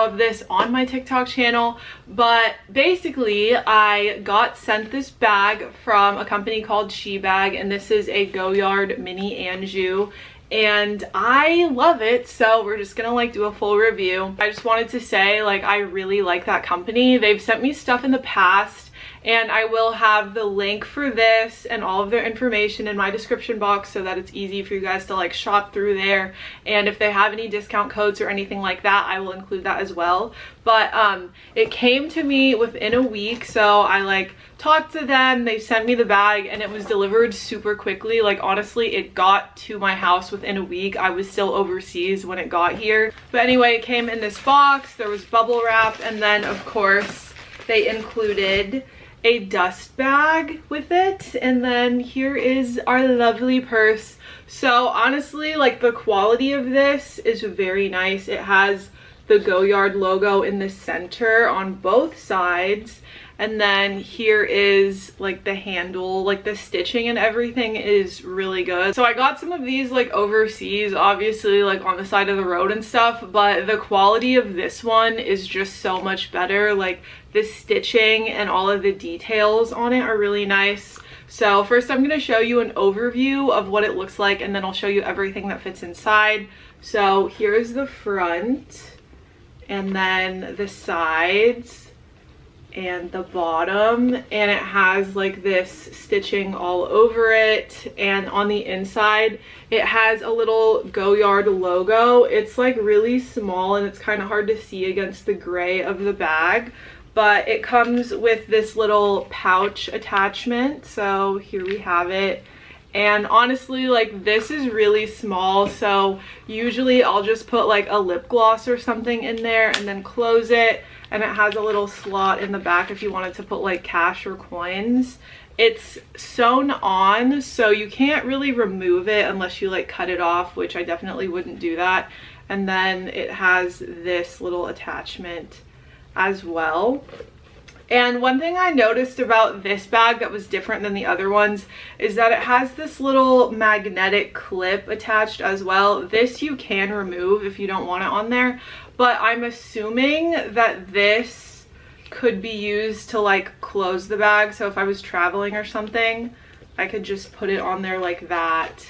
video of this on my TikTok channel, but basically I got sent this bag from a company called Shebag, and this is a Goyard mini Anjou, and I love it, so we're just gonna like do a full review. I just wanted to say, like, I really like that company. They've sent me stuff in the past, and I will have the link for this and all of their information in my description box so that it's easy for you guys to like shop through there. And if they have any discount codes or anything like that, I will include that as well. But it came to me within a week, so I like talked to them, they sent me the bag, and it was delivered super quickly. Like, honestly, it got to my house within a week. I was still overseas when it got here. But anyway, it came in this box, there was bubble wrap, and then of course they included a dust bag with it, and then here is our lovely purse. So honestly, like, the quality of this is very nice. It has the Goyard logo in the center on both sides, and then here is like the handle, like the stitching and everything is really good. So I got some of these like overseas, obviously, like on the side of the road and stuff, but the quality of this one is just so much better. Like, the stitching and all of the details on it are really nice. So first I'm going to show you an overview of what it looks like, and then I'll show you everything that fits inside. So here's the front, and then the sides and the bottom, and it has like this stitching all over it, and on the inside it has a little Goyard logo. It's like really small and it's kind of hard to see against the gray of the bag, but it comes with this little pouch attachment. So here we have it. And honestly, like, this is really small, so usually I'll just put like a lip gloss or something in there and then close it, and it has a little slot in the back if you wanted to put like cash or coins. It's sewn on, so you can't really remove it unless you like cut it off, which I definitely wouldn't do that. And then it has this little attachment as well. And one thing I noticed about this bag that was different than the other ones is that it has this little magnetic clip attached as well. This you can remove if you don't want it on there, but I'm assuming that this could be used to like close the bag. So if I was traveling or something, I could just put it on there like that,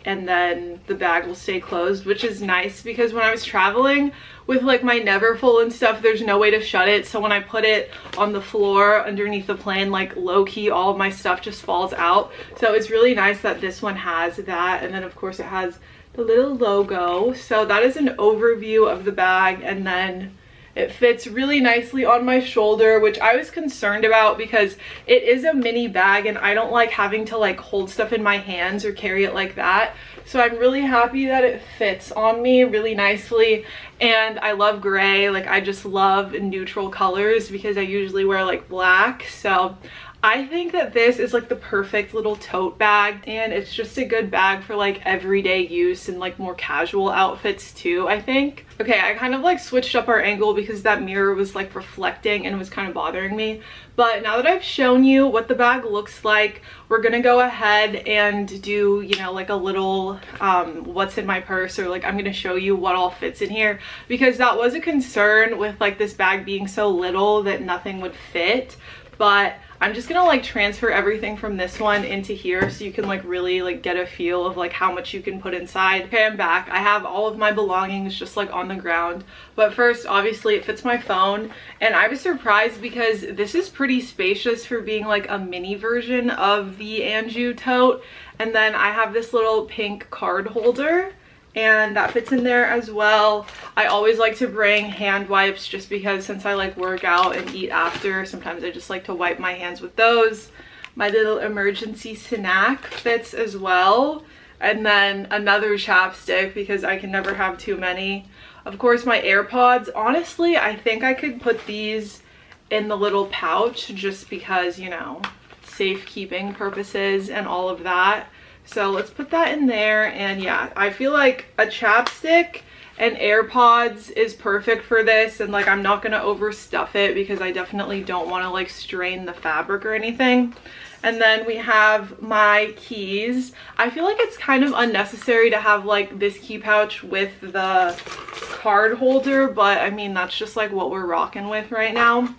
and then the bag will stay closed, which is nice because when I was traveling with like my Neverfull and stuff, there's no way to shut it. So when I put it on the floor underneath the plane, like low-key all of my stuff just falls out. So it's really nice that this one has that. And then of course it has the little logo. So that is an overview of the bag, and then it fits really nicely on my shoulder, which I was concerned about because it is a mini bag and I don't like having to like hold stuff in my hands or carry it like that. So I'm really happy that it fits on me really nicely. And I love gray. Like, I just love neutral colors because I usually wear like black. So I think that this is like the perfect little tote bag, and it's just a good bag for like everyday use and like more casual outfits too, I think. Okay, I kind of like switched up our angle because that mirror was like reflecting and it was kind of bothering me. But now that I've shown you what the bag looks like, we're gonna go ahead and do, you know, like a little what's in my purse, or like I'm gonna show you what all fits in here, because that was a concern with like this bag being so little that nothing would fit. But I'm just gonna like transfer everything from this one into here so you can like really like get a feel of like how much you can put inside. Okay, I'm back. I have all of my belongings just like on the ground, but first obviously it fits my phone, and I was surprised because this is pretty spacious for being like a mini version of the Anjou tote. And then I have this little pink card holder, and that fits in there as well. I always like to bring hand wipes just because since I like work out and eat after, sometimes I just like to wipe my hands with those. My little emergency snack fits as well, and then another chapstick because I can never have too many. Of course, my AirPods. Honestly, I think I could put these in the little pouch just because, you know, safekeeping purposes and all of that. So let's put that in there. And yeah, I feel like a chapstick and AirPods is perfect for this, and like I'm not gonna overstuff it because I definitely don't want to like strain the fabric or anything. And then we have my keys. I feel like it's kind of unnecessary to have like this key pouch with the card holder, but I mean that's just like what we're rocking with right now.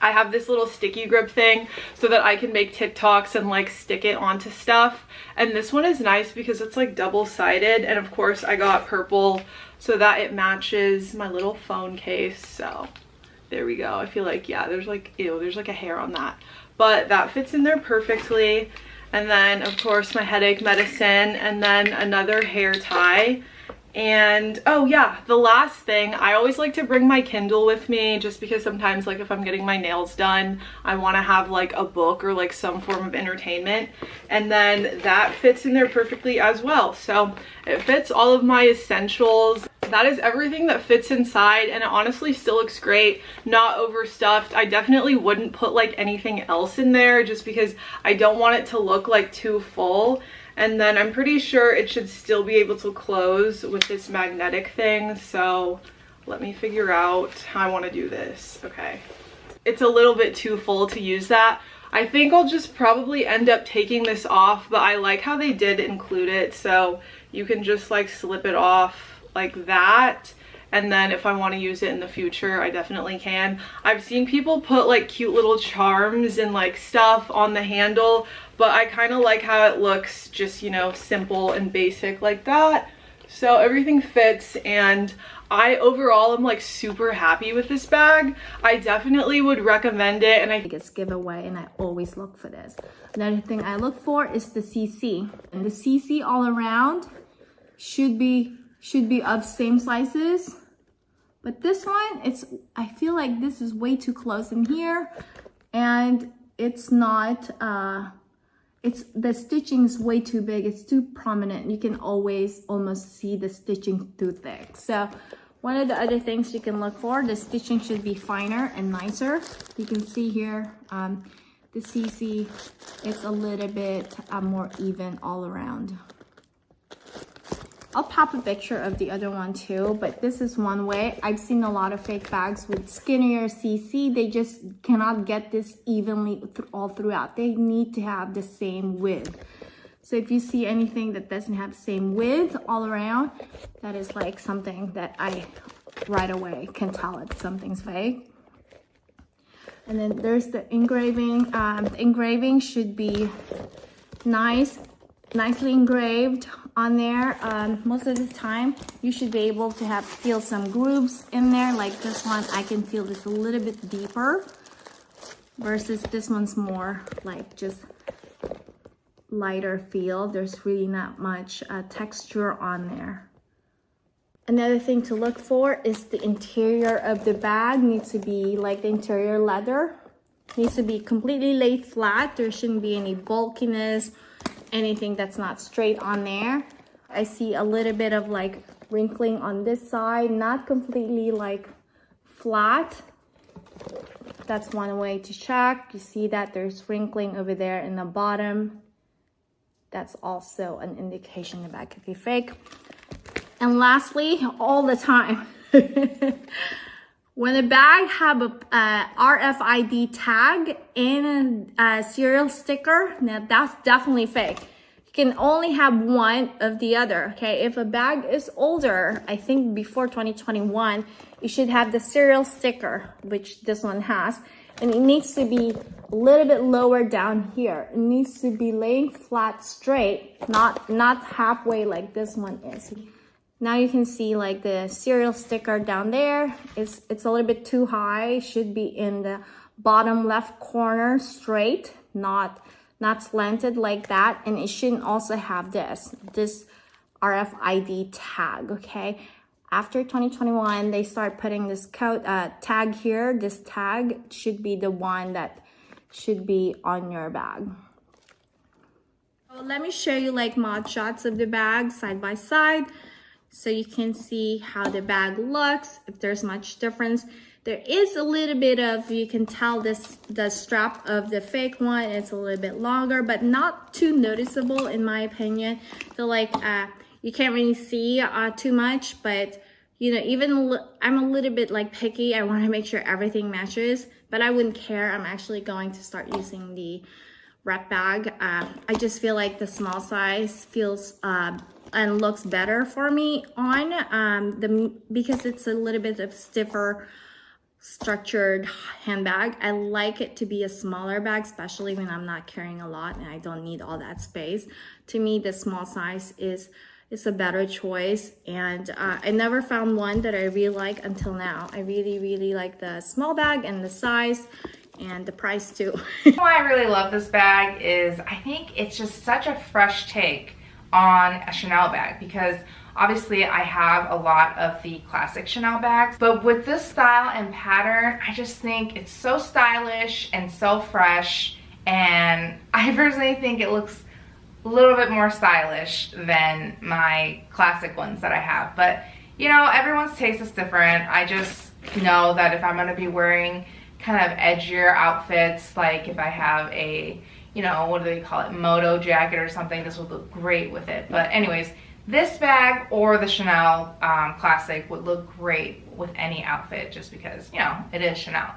I have this little sticky grip thing so that I can make TikToks and like stick it onto stuff. And this one is nice because it's like double-sided, and of course I got purple so that it matches my little phone case. So there we go. I feel like, yeah, there's like, ew, there's like a hair on that, but that fits in there perfectly. And then of course my headache medicine, and then another hair tie. And oh yeah, the last thing, I always like to bring my Kindle with me just because sometimes like if I'm getting my nails done, I want to have like a book or like some form of entertainment, and then that fits in there perfectly as well. So it fits all of my essentials. That is everything that fits inside, and it honestly still looks great, not overstuffed. I definitely wouldn't put like anything else in there just because I don't want it to look like too full. And then I'm pretty sure it should still be able to close with this magnetic thing. So let me figure out how I want to do this. Okay. It's a little bit too full to use that. I think I'll just probably end up taking this off, but I like how they did include it. So you can just like slip it off like that. And then if I want to use it in the future, I definitely can. I've seen people put like cute little charms and like stuff on the handle, but I kind of like how it looks, just, you know, simple and basic like that. So everything fits, and I overall am like super happy with this bag. I definitely would recommend it, and I think it's giveaway, and I always look for this. Another thing I look for is the CC, and the CC all around should be of same sizes. But this one, I feel like this is way too close in here, and it's not, the stitching is way too big. It's too prominent. You can always almost see the stitching too thick. So one of the other things you can look for, the stitching should be finer and nicer. You can see here, the CC, it's a little bit more even all around. I'll pop a picture of the other one too, but this is one way. I've seen a lot of fake bags with skinnier CC. They just cannot get this evenly all throughout. They need to have the same width. So if you see anything that doesn't have the same width all around, that is like something that I right away can tell if something's fake. And then there's the engraving. The engraving should be nicely engraved on there. Most of the time you should be able to feel some grooves in there. Like this one, I can feel this a little bit deeper versus this one's more like just lighter feel. There's really not much texture on there. Another thing to look for is the interior of the bag. Needs to be like the interior leather, needs to be completely laid flat. There shouldn't be any bulkiness, anything that's not straight on there. I see a little bit of like wrinkling on this side, not completely like flat. That's one way to check. You see that there's wrinkling over there in the bottom. That's also an indication the bag could be fake. And lastly, all the time, when a bag have a RFID tag and a serial sticker, now that's definitely fake. You can only have one of the other, okay? If a bag is older, I think before 2021, you should have the serial sticker, which this one has, and it needs to be a little bit lower down here. It needs to be laying flat straight, not halfway like this one is. Now you can see like the serial sticker down there, it's a little bit too high. Should be in the bottom left corner straight, not slanted like that. And it shouldn't also have this RFID tag, okay? After 2021, they start putting this code tag here. This tag should be the one that should be on your bag. So let me show you like mod shots of the bag side by side, so you can see how the bag looks, if there's much difference. There is a little bit of, you can tell the strap of the fake one is a little bit longer, but not too noticeable in my opinion. I feel like you can't really see too much, but You know, I'm a little bit like picky. I want to make sure everything matches, but I wouldn't care. I'm actually going to start using the rep bag. I just feel like the small size feels and looks better for me on because it's a little bit of stiffer structured handbag. I like it to be a smaller bag, especially when I'm not carrying a lot and I don't need all that space. To me, the small size is a better choice, and I never found one that I really like until now. I really like the small bag and the size and the price too. Why I really love this bag is I think it's just such a fresh take on a Chanel bag, because obviously I have a lot of the classic Chanel bags, but with this style and pattern, I just think it's so stylish and so fresh, and I personally think it looks a little bit more stylish than my classic ones that I have. But you know, everyone's taste is different. I just know that if I'm going to be wearing kind of edgier outfits, like if I have a, you know, what do they call it, moto jacket or something, this would look great with it. But anyways, this bag or the Chanel classic would look great with any outfit, just because, you know, it is Chanel.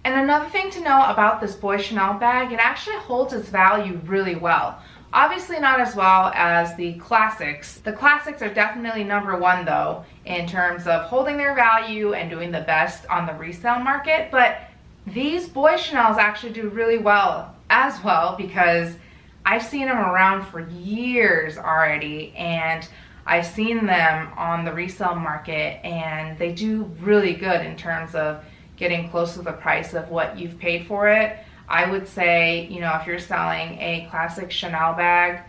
And another thing to know about this boy Chanel bag, it actually holds its value really well. Obviously not as well as the classics. The classics are definitely #1 though, in terms of holding their value and doing the best on the resale market. But these boy Chanels actually do really well as well, because I've seen them around for years already, and I've seen them on the resale market, and they do really good in terms of getting close to the price of what you've paid for it. I would say, you know, if you're selling a classic Chanel bag,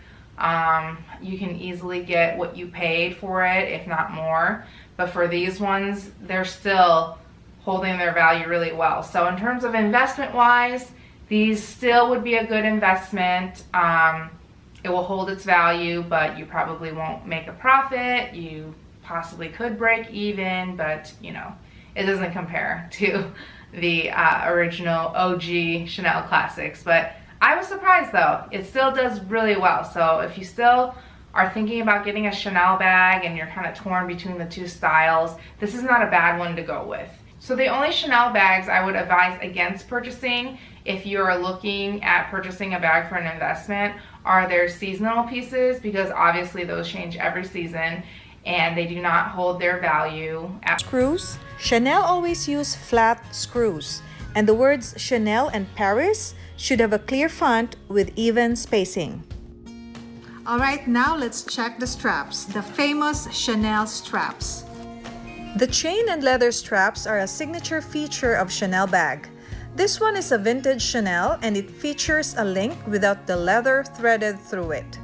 you can easily get what you paid for it, if not more. But for these ones, they're still holding their value really well. So in terms of investment wise, these still would be a good investment. It will hold its value, but you probably won't make a profit. You possibly could break even, but you know, it doesn't compare to the original OG Chanel classics. But I was surprised though, it still does really well. So if you still are thinking about getting a Chanel bag and you're kind of torn between the two styles, this is not a bad one to go with. So the only Chanel bags I would advise against purchasing if you're looking at purchasing a bag for an investment are their seasonal pieces, because obviously those change every season and they do not hold their value. Screws. Chanel always use flat screws, and the words Chanel and Paris should have a clear font with even spacing. All right, now let's check the straps, the famous Chanel straps. The chain and leather straps are a signature feature of Chanel bag. This one is a vintage Chanel, and it features a link without the leather threaded through it.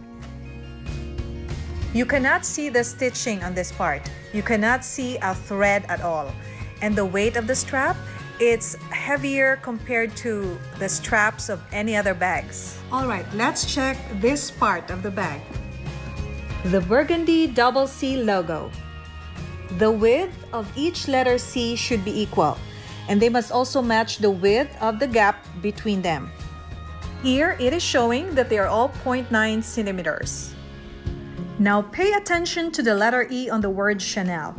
You cannot see the stitching on this part. You cannot see a thread at all. And the weight of the strap, it's heavier compared to the straps of any other bags. All right, let's check this part of the bag. The burgundy double C logo. The width of each letter C should be equal, and they must also match the width of the gap between them. Here it is showing that they are all 0.9 centimeters. Now pay attention to the letter E on the word Chanel.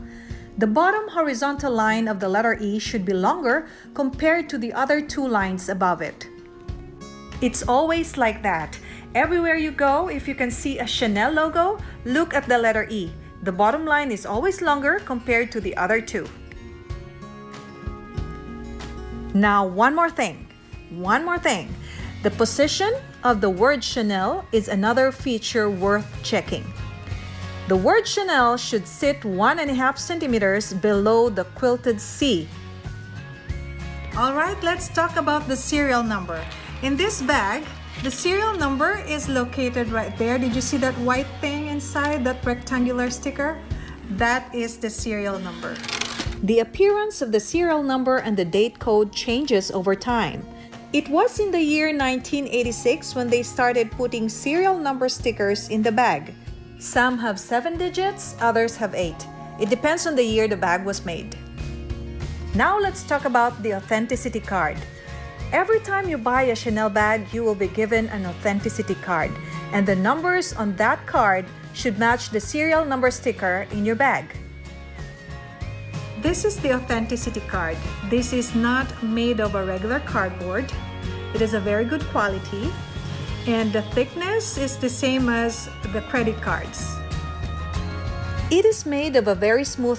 The bottom horizontal line of the letter E should be longer compared to the other two lines above it. It's always like that. Everywhere you go, if you can see a Chanel logo, look at the letter E. The bottom line is always longer compared to the other two. Now, one more thing. The position of the word Chanel is another feature worth checking. The word Chanel should sit 1.5 centimeters below the quilted C. All right, let's talk about the serial number. In this bag, the serial number is located right there. Did you see that white thing inside, that rectangular sticker? That is the serial number. The appearance of the serial number and the date code changes over time. It was in the year 1986 when they started putting serial number stickers in the bag. Some have 7 digits, others have 8. It depends on the year the bag was made. Now let's talk about the authenticity card. Every time you buy a Chanel bag, you will be given an authenticity card, and the numbers on that card should match the serial number sticker in your bag. This is the Authenticity card. This is not made of a regular cardboard. It is a very good quality, and the thickness is the same as the credit cards. It is made of a very smooth